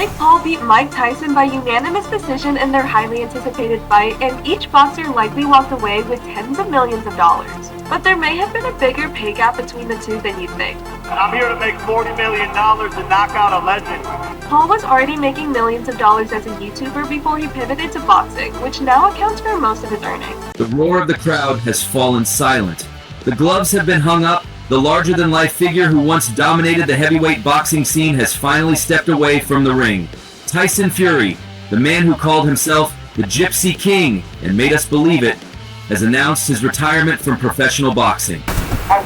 Jake Paul beat Mike Tyson by unanimous decision in their highly anticipated fight, and each boxer likely walked away with tens of millions of dollars. But there may have been a bigger pay gap between the two than you'd think. I'm here to make $40 million to knock out a legend. Paul was already making millions of dollars as a YouTuber before he pivoted to boxing, which now accounts for most of his earnings. The roar of the crowd has fallen silent. The gloves have been hung up. The larger-than-life figure who once dominated the heavyweight boxing scene has finally stepped away from the ring. Tyson Fury, the man who called himself the Gypsy King and made us believe it, has announced his retirement from professional boxing. I'm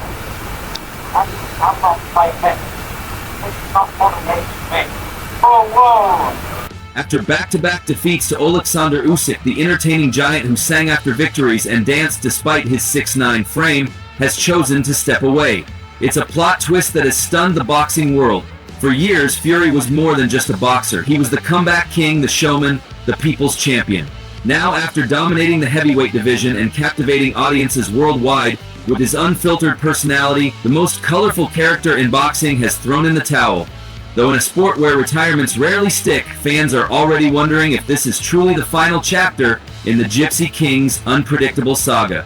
not fighting. It's not motivating me. Oh, whoa! After back-to-back defeats to Oleksandr Usyk, the entertaining giant who sang after victories and danced despite his 6'9" frame, has chosen to step away. It's a plot twist that has stunned the boxing world. For years, Fury was more than just a boxer. He was the comeback king, the showman, the people's champion. Now, after dominating the heavyweight division and captivating audiences worldwide with his unfiltered personality, the most colorful character in boxing has thrown in the towel. Though in a sport where retirements rarely stick, fans are already wondering if this is truly the final chapter in the Gypsy King's unpredictable saga.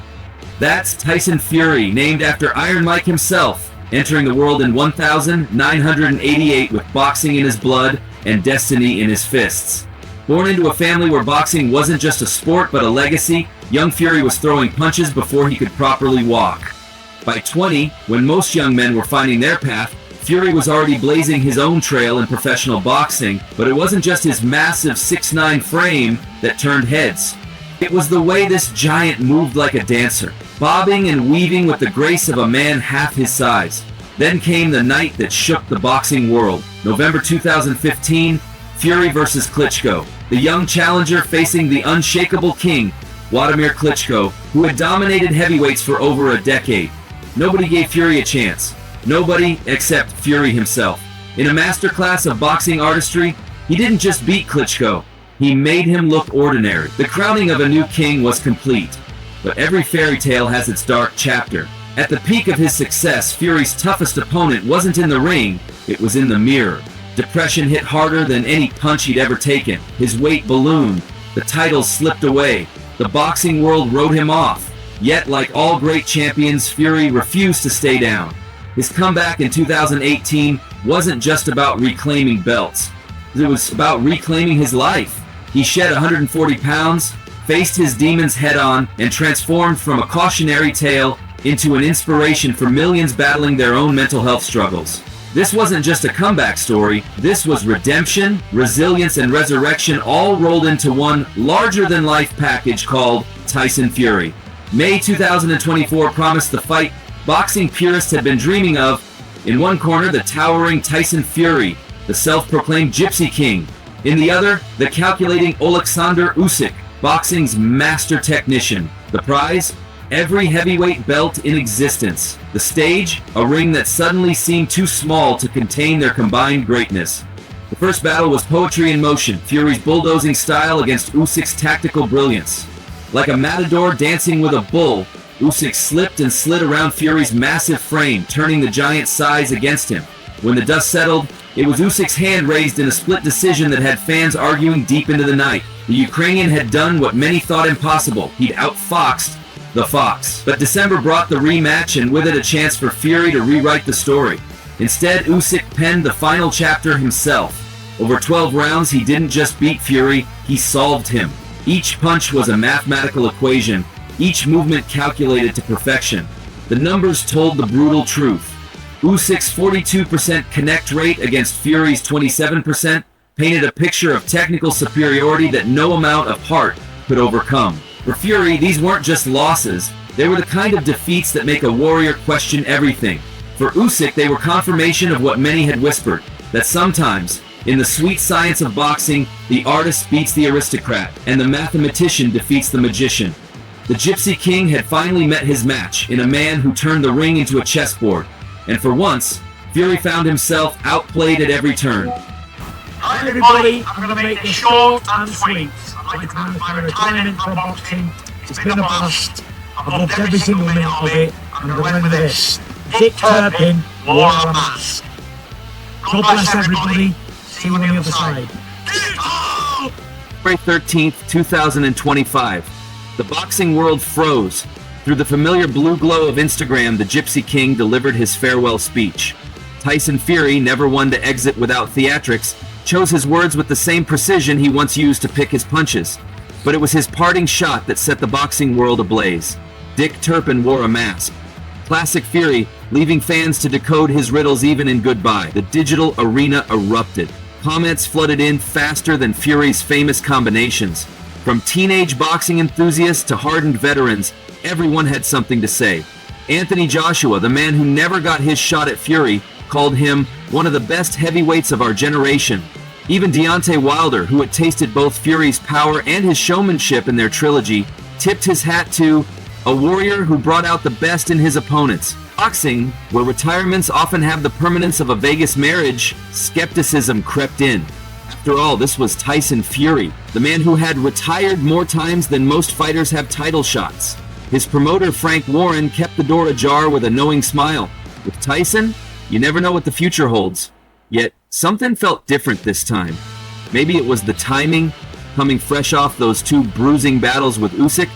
That's Tyson Fury, named after Iron Mike himself, entering the world in 1988 with boxing in his blood and destiny in his fists. Born into a family where boxing wasn't just a sport but a legacy, young Fury was throwing punches before he could properly walk. By 20, when most young men were finding their path, Fury was already blazing his own trail in professional boxing, but it wasn't just his massive 6'9" frame that turned heads. It was the way this giant moved like a dancer, bobbing and weaving with the grace of a man half his size. Then came the night that shook the boxing world. November 2015, Fury vs. Klitschko. The young challenger facing the unshakable king, Wladimir Klitschko, who had dominated heavyweights for over a decade. Nobody gave Fury a chance. Nobody except Fury himself. In a masterclass of boxing artistry, he didn't just beat Klitschko. He made him look ordinary. The crowning of a new king was complete. But every fairy tale has its dark chapter. At the peak of his success, Fury's toughest opponent wasn't in the ring, it was in the mirror. Depression hit harder than any punch he'd ever taken. His weight ballooned. The titles slipped away. The boxing world wrote him off. Yet, like all great champions, Fury refused to stay down. His comeback in 2018 wasn't just about reclaiming belts. It was about reclaiming his life. He shed 140 pounds, faced his demons head-on, and transformed from a cautionary tale into an inspiration for millions battling their own mental health struggles. This wasn't just a comeback story, this was redemption, resilience, and resurrection all rolled into one larger-than-life package called Tyson Fury. May 2024 promised the fight boxing purists had been dreaming of. In one corner, the towering Tyson Fury, the self-proclaimed Gypsy King. In the other, the calculating Oleksandr Usyk, boxing's master technician. The prize? Every heavyweight belt in existence. The stage? A ring that suddenly seemed too small to contain their combined greatness. The first battle was poetry in motion, Fury's bulldozing style against Usyk's tactical brilliance. Like a matador dancing with a bull, Usyk slipped and slid around Fury's massive frame, turning the giant's size against him. When the dust settled, it was Usyk's hand raised in a split decision that had fans arguing deep into the night. The Ukrainian had done what many thought impossible. He'd outfoxed the Fox. But December brought the rematch, and with it a chance for Fury to rewrite the story. Instead, Usyk penned the final chapter himself. Over 12 rounds, he didn't just beat Fury, he solved him. Each punch was a mathematical equation, each movement calculated to perfection. The numbers told the brutal truth. Usyk's 42% connect rate against Fury's 27% painted a picture of technical superiority that no amount of heart could overcome. For Fury, these weren't just losses, they were the kind of defeats that make a warrior question everything. For Usyk, they were confirmation of what many had whispered, that sometimes, in the sweet science of boxing, the artist beats the aristocrat, and the mathematician defeats the magician. The Gypsy King had finally met his match in a man who turned the ring into a chessboard. And for once, Fury found himself outplayed at every turn. Hi everybody, I'm going to make this short and sweet. I'd like to thank my retirement from boxing. It's been a blast. I've loved every single minute of it. And remember this, Dick Turpin wore a mask. God bless everybody. See you on the other side. February 13th, 2025. The boxing world froze. Through the familiar blue glow of Instagram, the Gypsy King delivered his farewell speech. Tyson Fury, never one to exit without theatrics, chose his words with the same precision he once used to pick his punches. But it was his parting shot that set the boxing world ablaze. Dick Turpin wore a mask. Classic Fury, leaving fans to decode his riddles even in goodbye. The digital arena erupted. Comments flooded in faster than Fury's famous combinations. From teenage boxing enthusiasts to hardened veterans, everyone had something to say. Anthony Joshua, the man who never got his shot at Fury, called him one of the best heavyweights of our generation. Even Deontay Wilder, who had tasted both Fury's power and his showmanship in their trilogy, tipped his hat to a warrior who brought out the best in his opponents. Boxing, where retirements often have the permanence of a Vegas marriage, skepticism crept in. After all, this was Tyson Fury, the man who had retired more times than most fighters have title shots. His promoter, Frank Warren, kept the door ajar with a knowing smile. With Tyson, you never know what the future holds. Yet, something felt different this time. Maybe it was the timing, coming fresh off those two bruising battles with Usyk.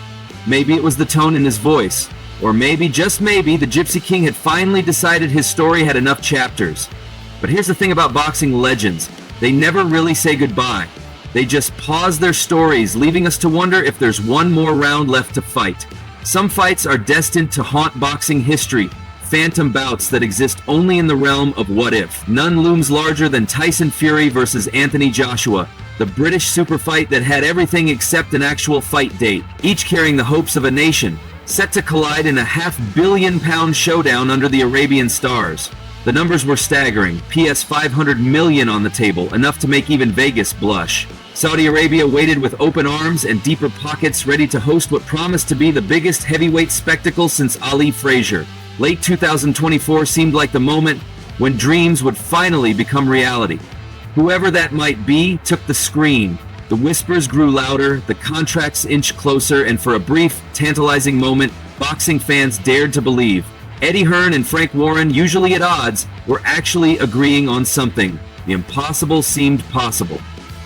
Maybe it was the tone in his voice. Or maybe, just maybe, the Gypsy King had finally decided his story had enough chapters. But here's the thing about boxing legends. They never really say goodbye. They just pause their stories, leaving us to wonder if there's one more round left to fight. Some fights are destined to haunt boxing history, phantom bouts that exist only in the realm of what if. None looms larger than Tyson Fury versus Anthony Joshua, the British super fight that had everything except an actual fight date, each carrying the hopes of a nation, set to collide in a $500 million showdown under the Arabian stars. The numbers were staggering. PS 500 million on the table, enough to make even Vegas blush. Saudi Arabia waited with open arms and deeper pockets, ready to host what promised to be the biggest heavyweight spectacle since Ali Frazier. Late 2024 seemed like the moment when dreams would finally become reality. Whoever that might be took the screen. The whispers grew louder, the contracts inched closer, and for a brief, tantalizing moment, boxing fans dared to believe. Eddie Hearn and Frank Warren, usually at odds, were actually agreeing on something. The impossible seemed possible.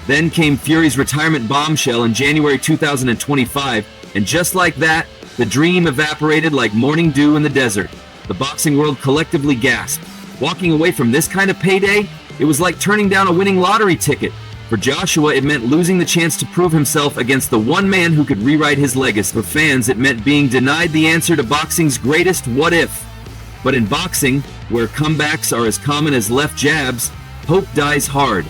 Then came Fury's retirement bombshell in January 2025, and just like that, the dream evaporated like morning dew in the desert. The boxing world collectively gasped. Walking away from this kind of payday, it was like turning down a winning lottery ticket. For Joshua, it meant losing the chance to prove himself against the one man who could rewrite his legacy. For fans, it meant being denied the answer to boxing's greatest what if. But in boxing, where comebacks are as common as left jabs, hope dies hard.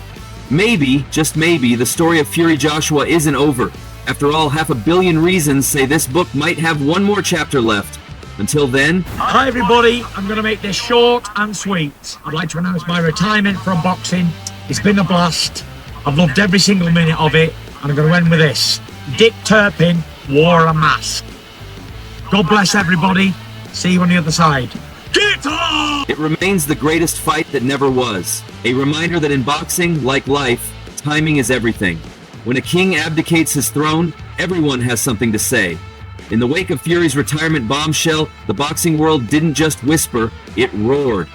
Maybe, just maybe, the story of Fury Joshua isn't over. After all, 500 million reasons say this book might have one more chapter left. Until then... Hi everybody, I'm going to make this short and sweet. I'd like to announce my retirement from boxing. It's been a blast. I've loved every single minute of it, and I'm going to end with this. Dick Turpin wore a mask. God bless everybody. See you on the other side. Get on! It remains the greatest fight that never was. A reminder that in boxing, like life, timing is everything. When a king abdicates his throne, everyone has something to say. In the wake of Fury's retirement bombshell, the boxing world didn't just whisper, it roared.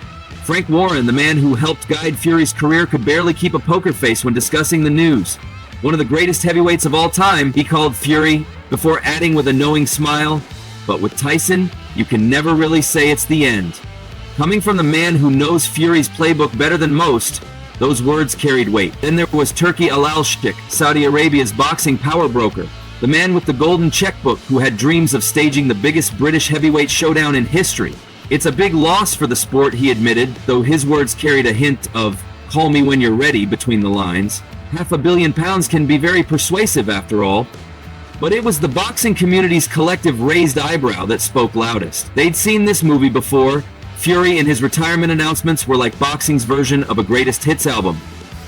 Frank Warren, the man who helped guide Fury's career, could barely keep a poker face when discussing the news. One of the greatest heavyweights of all time, he called Fury, before adding with a knowing smile, but with Tyson, you can never really say it's the end. Coming from the man who knows Fury's playbook better than most, those words carried weight. Then there was Turki Al-Alshik, Saudi Arabia's boxing power broker, the man with the golden checkbook who had dreams of staging the biggest British heavyweight showdown in history. It's a big loss for the sport, he admitted, though his words carried a hint of, call me when you're ready, between the lines. £500 million can be very persuasive after all. But it was the boxing community's collective raised eyebrow that spoke loudest. They'd seen this movie before. Fury and his retirement announcements were like boxing's version of a greatest hits album.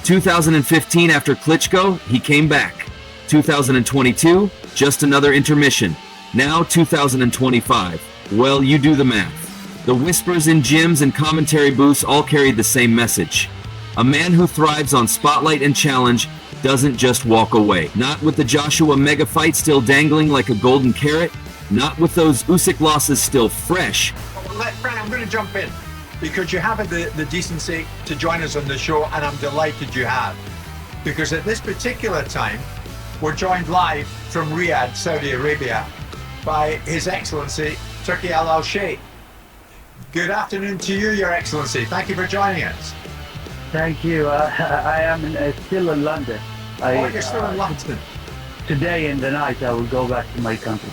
2015, after Klitschko, he came back. 2022, just another intermission. Now 2025. Well, you do the math. The whispers in gyms and commentary booths all carried the same message. A man who thrives on spotlight and challenge doesn't just walk away. Not with the Joshua mega fight still dangling like a golden carrot. Not with those Usyk losses still fresh. Fran, I'm going to jump in. because you have the decency to join us on the show, and I'm delighted you have. Because at this particular time, we're joined live from Riyadh, Saudi Arabia, by His Excellency Turki Al Sheikh. Good afternoon to you, Your Excellency. Thank you for joining us. Thank you. I am still in London. You're still in London. Today in the night, I will go back to my country.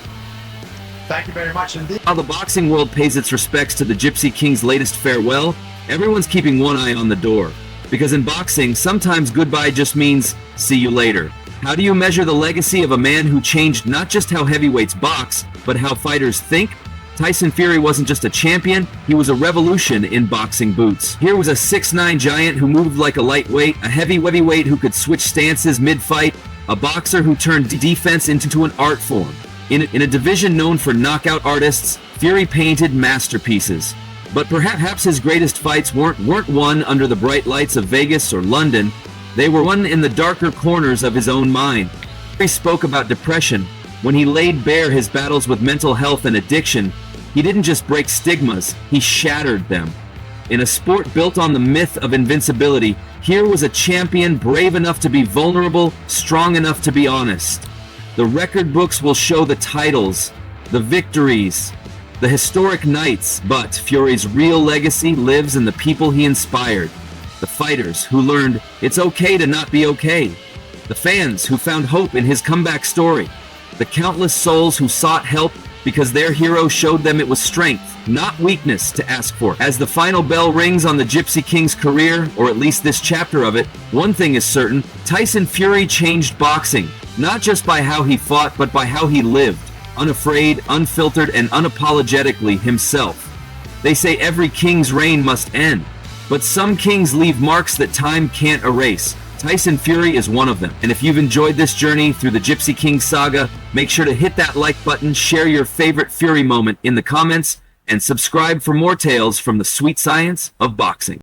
Thank you very much indeed. While the boxing world pays its respects to the Gypsy King's latest farewell, everyone's keeping one eye on the door. Because in boxing, sometimes goodbye just means see you later. How do you measure the legacy of a man who changed not just how heavyweights box, but how fighters think? Tyson Fury wasn't just a champion, he was a revolution in boxing boots. Here was a 6'9" giant who moved like a lightweight, a heavyweight who could switch stances mid-fight, a boxer who turned defense into an art form. In a division known for knockout artists, Fury painted masterpieces. But perhaps his greatest fights weren't won under the bright lights of Vegas or London. They were won in the darker corners of his own mind. Fury spoke about depression. When he laid bare his battles with mental health and addiction, he didn't just break stigmas, he shattered them. In a sport built on the myth of invincibility, here was a champion brave enough to be vulnerable, strong enough to be honest. The record books will show the titles, the victories, the historic nights, but Fury's real legacy lives in the people he inspired. The fighters who learned it's okay to not be okay. The fans who found hope in his comeback story. The countless souls who sought help because their hero showed them it was strength, not weakness, to ask for. As the final bell rings on the Gypsy King's career, or at least this chapter of it, one thing is certain: Tyson Fury changed boxing, not just by how he fought, but by how he lived, unafraid, unfiltered, and unapologetically himself. They say every king's reign must end, but some kings leave marks that time can't erase. Tyson Fury is one of them. And if you've enjoyed this journey through the Gypsy King saga, make sure to hit that like button, share your favorite Fury moment in the comments, and subscribe for more tales from the sweet science of boxing.